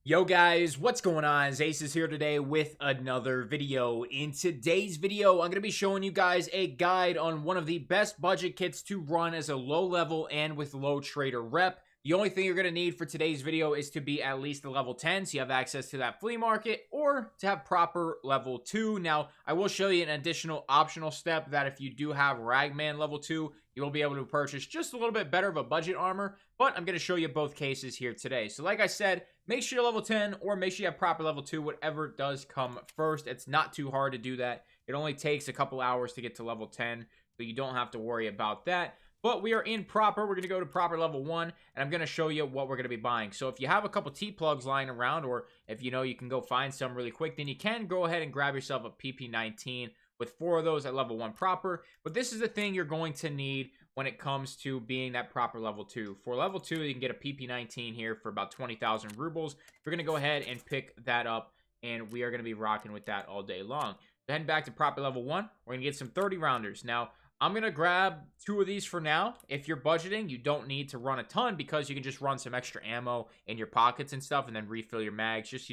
Yo guys, what's going on? Ace is here today with another video. In today's video, I'm going to be showing you guys a guide on one of the best budget kits to run as a low level and with low trader rep. The only thing you're going to need for today's video is to be at least a level 10, so you have access to that flea market, or to have proper level 2. Now, I will show you an additional optional step that if you do have Ragman level 2, you will be able to purchase just a little bit better of a budget armor, but I'm going to show you both cases here today. So like I said, make sure you're level 10 or make sure you have proper level 2, whatever does come first. It's not too hard to do that. It only takes a couple hours to get to level 10, so you don't have to worry about that. But we are in proper. We're going to go to proper level 1, and I'm going to show you what we're going to be buying. So if you have a couple T-plugs lying around, or if you know you can go find some really quick, then you can go ahead and grab yourself a PP-19 with 4 of those at level 1 proper. But this is the thing you're going to need when it comes to being that proper level 2. For level 2, you can get a PP-19 here for about 20,000 rubles. We're going to go ahead and pick that up, and we are going to be rocking with that all day long. So heading back to proper level 1, we're going to get some 30 rounders. Now, I'm going to grab 2 of these for now. If you're budgeting, you don't need to run a ton because you can just run some extra ammo in your pockets and stuff and then refill your mags. Just,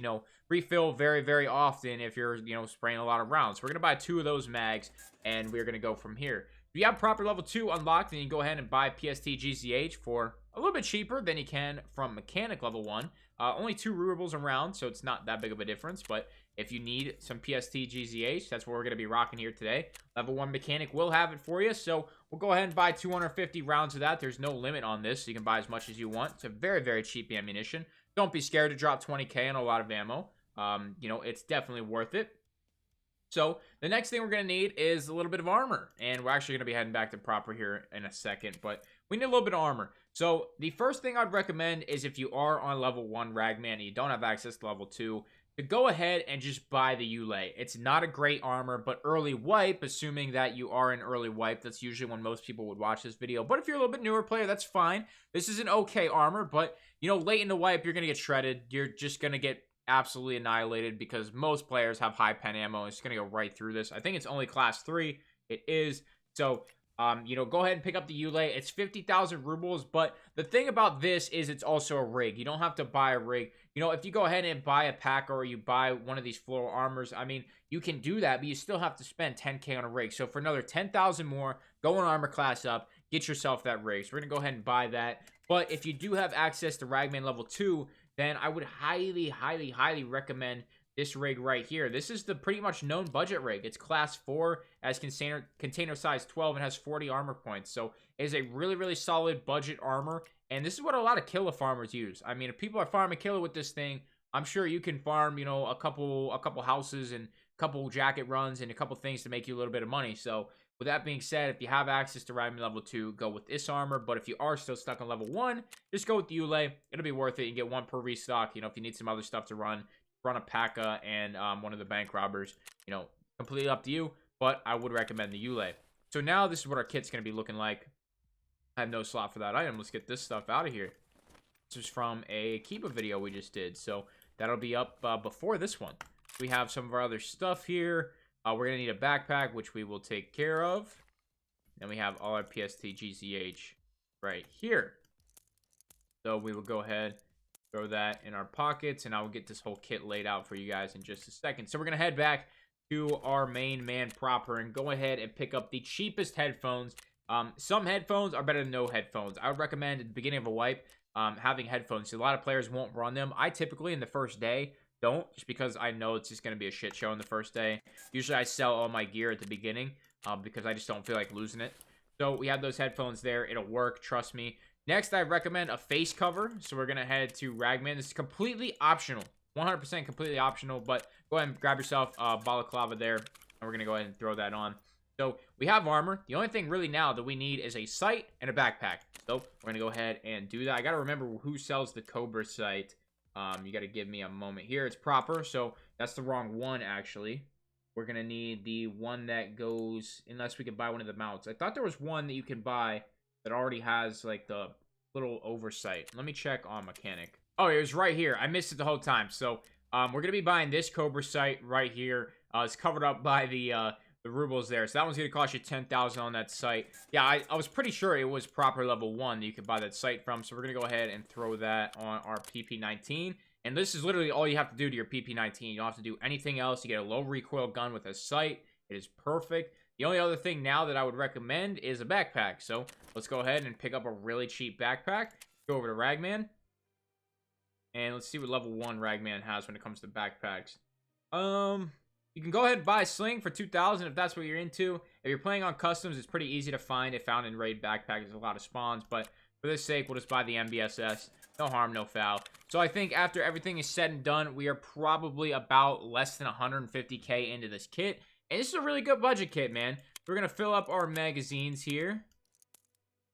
refill very, very often if you're, spraying a lot of rounds. So we're going to buy 2 of those mags, and we're going to go from here. If you have proper level 2 unlocked, then you can go ahead and buy PST-GCH for a little bit cheaper than you can from Mechanic level 1. Only 2 rubles a round, so it's not that big of a difference. But if you need some PST-GCH, that's what we're going to be rocking here today. Level 1 Mechanic will have it for you, so we'll go ahead and buy 250 rounds of that. There's no limit on this, so you can buy as much as you want. It's a very, very cheap ammunition. Don't be scared to drop 20k on a lot of ammo. It's definitely worth it. So the next thing we're going to need is a little bit of armor, and we're actually going to be heading back to proper here in a second, but we need a little bit of armor. So the first thing I'd recommend is if you are on level 1 Ragman and you don't have access to level 2, to go ahead and just buy the Ulay. It's not a great armor, but early wipe, assuming that you are an early wipe, that's usually when most people would watch this video. But if you're a little bit newer player, that's fine. This is an okay armor, but late in the wipe, you're going to get shredded. You're just going to get absolutely annihilated because most players have high pen ammo. It's going to go right through this. I think it's only class 3. It is. So, go ahead and pick up the Ulay. It's 50,000 rubles, but the thing about this is it's also a rig. You don't have to buy a rig. If you go ahead and buy a pack or you buy one of these floral armors, I mean, you can do that, but you still have to spend 10k on a rig. So for another 10,000 more, go on armor class up, get yourself that rig. So we're going to go ahead and buy that. But if you do have access to Ragman level 2, then I would highly, highly, highly recommend this rig right here. This is the pretty much known budget rig. It's class 4 as container size 12 and has 40 armor points. So it is a really, really solid budget armor. And this is what a lot of killer farmers use. I mean, if people are farming killer with this thing, I'm sure you can farm, a couple houses and a couple jacket runs and a couple things to make you a little bit of money. So with that being said, if you have access to Ragman level 2, go with this armor. But if you are still stuck on level 1, just go with the Ulay. It'll be worth it. You get 1 per restock. If you need some other stuff to run a P.A.K.A. and one of the bank robbers. Completely up to you. But I would recommend the Ulay. So now this is what our kit's going to be looking like. I have no slot for that item. Let's get this stuff out of here. This is from a Kiba video we just did. So that'll be up before this one. We have some of our other stuff here. We're going to need a backpack, which we will take care of. And we have all our PST-GCH right here. So we will go ahead, throw that in our pockets, and I will get this whole kit laid out for you guys in just a second. So we're going to head back to our main man proper and go ahead and pick up the cheapest headphones. Some headphones are better than no headphones. I would recommend at the beginning of a wipe, having headphones. So a lot of players won't run them. I typically, in the first day, don't, just because I know it's just going to be a shit show in the first day. Usually I sell all my gear at the beginning because I just don't feel like losing it. So we have those headphones there. It'll work, trust me. Next, I recommend a face cover. So we're going to head to Ragman. This is completely optional. 100% completely optional, but go ahead and grab yourself a balaclava there, and we're going to go ahead and throw that on. So we have armor. The only thing really now that we need is a sight and a backpack. So we're going to go ahead and do that. I got to remember who sells the Cobra sight. You got to give me a moment here. It's proper, so that's the wrong one, actually. We're going to need the one that goes, unless we can buy one of the mounts. I thought there was one that you can buy that already has, like, the little oversight. Let me check on Mechanic. Oh, it was right here. I missed it the whole time. So we're going to be buying this Cobra sight right here. It's covered up by the rubles there. So that one's going to cost you 10,000 on that site. Yeah, I was pretty sure it was proper level 1 that you could buy that site from. So we're going to go ahead and throw that on our PP-19. And this is literally all you have to do to your PP-19. You don't have to do anything else. You get a low recoil gun with a sight. It is perfect. The only other thing now that I would recommend is a backpack. So let's go ahead and pick up a really cheap backpack. Go over to Ragman. And let's see what level 1 Ragman has when it comes to backpacks. You can go ahead and buy a sling for 2,000 if that's what you're into. If you're playing on customs, it's pretty easy to find. It found in raid backpack. There's a lot of spawns, but for this sake, we'll just buy the MBSS. No harm, no foul. So I think after everything is said and done, we are probably about less than 150k into this kit. And this is a really good budget kit, man. We're going to fill up our magazines here.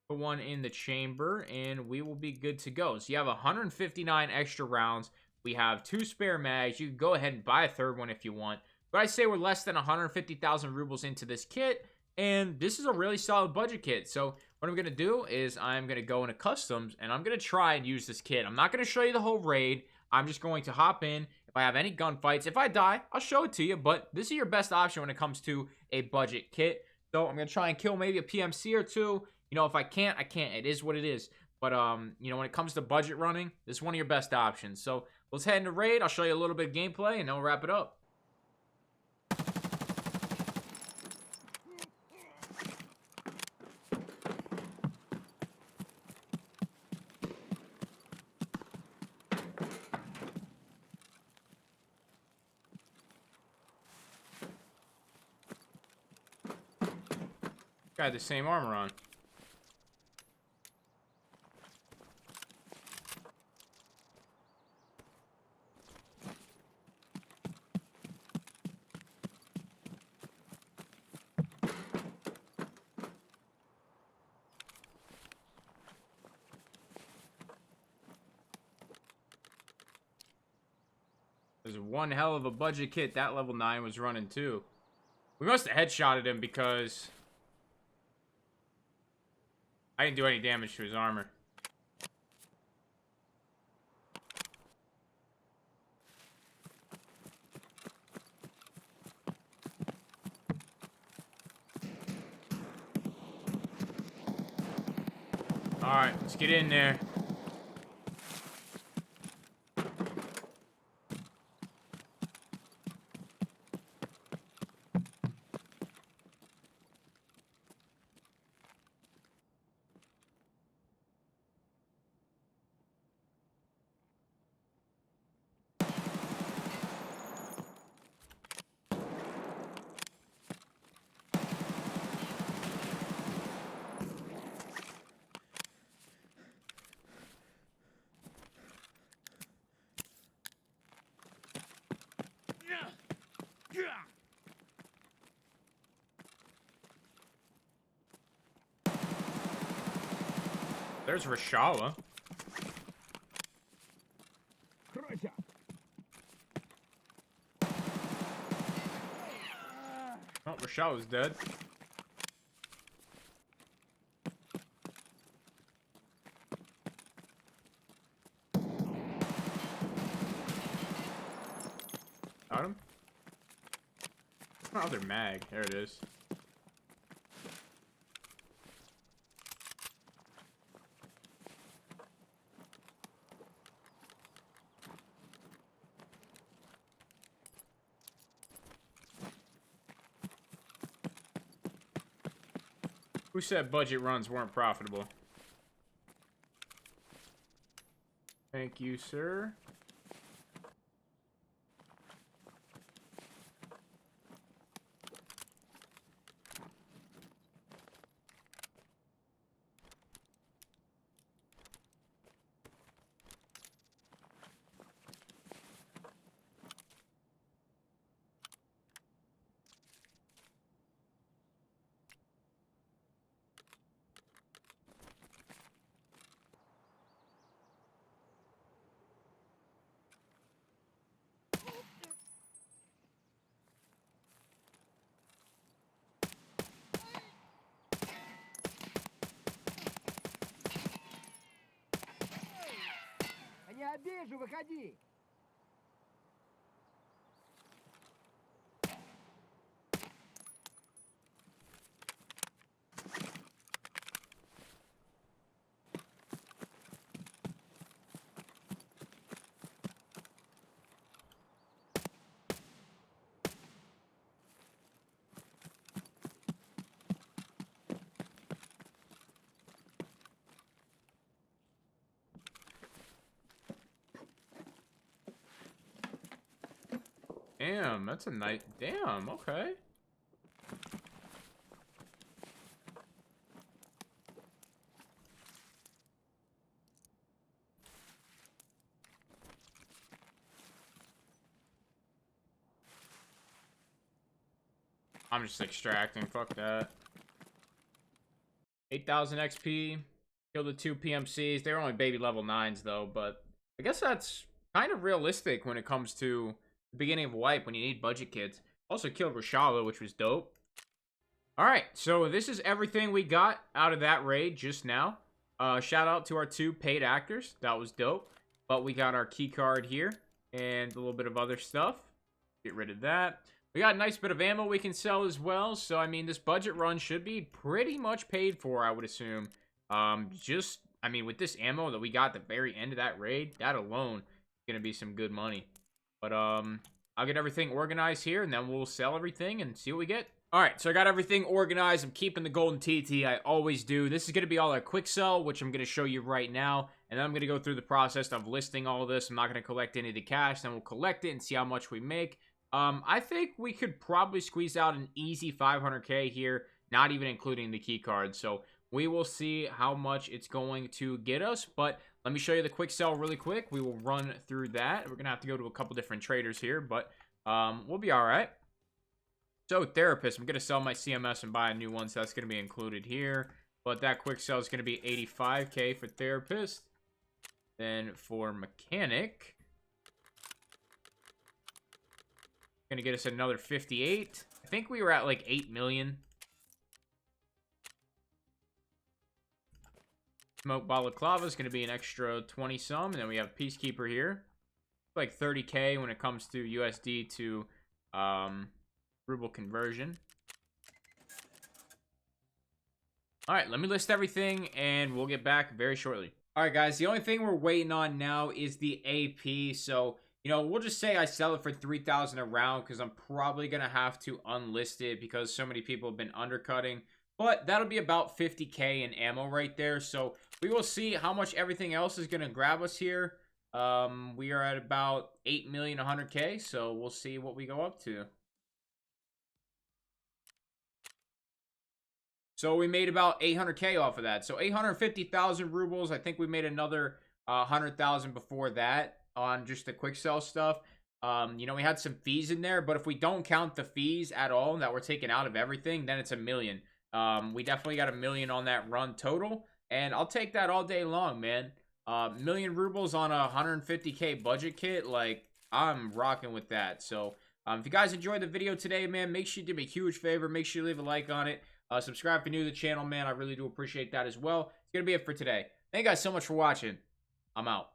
Put one in the chamber, and we will be good to go. So you have 159 extra rounds. We have 2 spare mags. You can go ahead and buy a third one if you want. But I say we're less than 150,000 rubles into this kit. And this is a really solid budget kit. So what I'm going to do is I'm going to go into customs and I'm going to try and use this kit. I'm not going to show you the whole raid. I'm just going to hop in. If I have any gunfights, if I die, I'll show it to you. But this is your best option when it comes to a budget kit. So I'm going to try and kill maybe a PMC or 2. You know, if I can't, I can't. It is what it is. But, you know, when it comes to budget running, this is one of your best options. So let's head into raid. I'll show you a little bit of gameplay and then we'll wrap it up. Got the same armor on. There's one hell of a budget kit that level 9 was running too. We must have headshotted him because I didn't do any damage to his armor. Alright, let's get in there. There's Rashala. Oh, Rashala's dead. Got him? Where's my other mag? There it is. Who said budget runs weren't profitable? Thank you, sir. Я обижу, выходи! Damn, that's a nice... Damn, okay. I'm just extracting. Fuck that. 8,000 XP. Kill the 2 PMCs. They were only baby level 9s, though, but I guess that's kind of realistic when it comes to the beginning of wipe when you need budget kits. Also killed Rashala, which was dope. Alright, so this is everything we got out of that raid just now. Shout out to our 2 paid actors. That was dope. But we got our key card here and a little bit of other stuff. Get rid of that. We got a nice bit of ammo we can sell as well. So, I mean, this budget run should be pretty much paid for, I would assume. I mean, with this ammo that we got at the very end of that raid, that alone is going to be some good money. But, I'll get everything organized here, and then we'll sell everything and see what we get. Alright, so I got everything organized. I'm keeping the golden TT. I always do. This is going to be all a quick sell, which I'm going to show you right now. And then I'm going to go through the process of listing all this. I'm not going to collect any of the cash. Then we'll collect it and see how much we make. I think we could probably squeeze out an easy 500k here, not even including the key card. So we will see how much it's going to get us. But let me show you the quick sell really quick. We will run through that. We're going to have to go to a couple different traders here, but we'll be all right. So therapist, I'm going to sell my CMS and buy a new one, so that's going to be included here. But that quick sell is going to be 85k for therapist. Then for mechanic, going to get us another 58. I think we were at like 8 million. Smoke balaclava is going to be an extra 20 some. And then we have peacekeeper here. Like 30k when it comes to USD to ruble conversion. All right, let me list everything and we'll get back very shortly. All right, guys, the only thing we're waiting on now is the AP. So, you know, we'll just say I sell it for 3,000 a round because I'm probably going to have to unlist it because so many people have been undercutting. But that'll be about 50k in ammo right there. So we will see how much everything else is going to grab us here. We are at about 8,100,000. So we'll see what we go up to. So we made about 800k off of that. So 850,000 rubles. I think we made another 100,000 before that on just the quick sell stuff. You know, we had some fees in there, but if we don't count the fees at all that we're taking out of everything, then it's $1 million. We definitely got $1 million on that run total, and I'll take that all day long, man. 1 million rubles on a 150k budget kit, like, I'm rocking with that. So if you guys enjoyed the video today, man, make sure you do me a huge favor. Make sure you leave a like on it. Subscribe if you're new to the channel, man. I really do appreciate that as well. It's gonna be it for today. Thank you guys so much for watching. I'm out.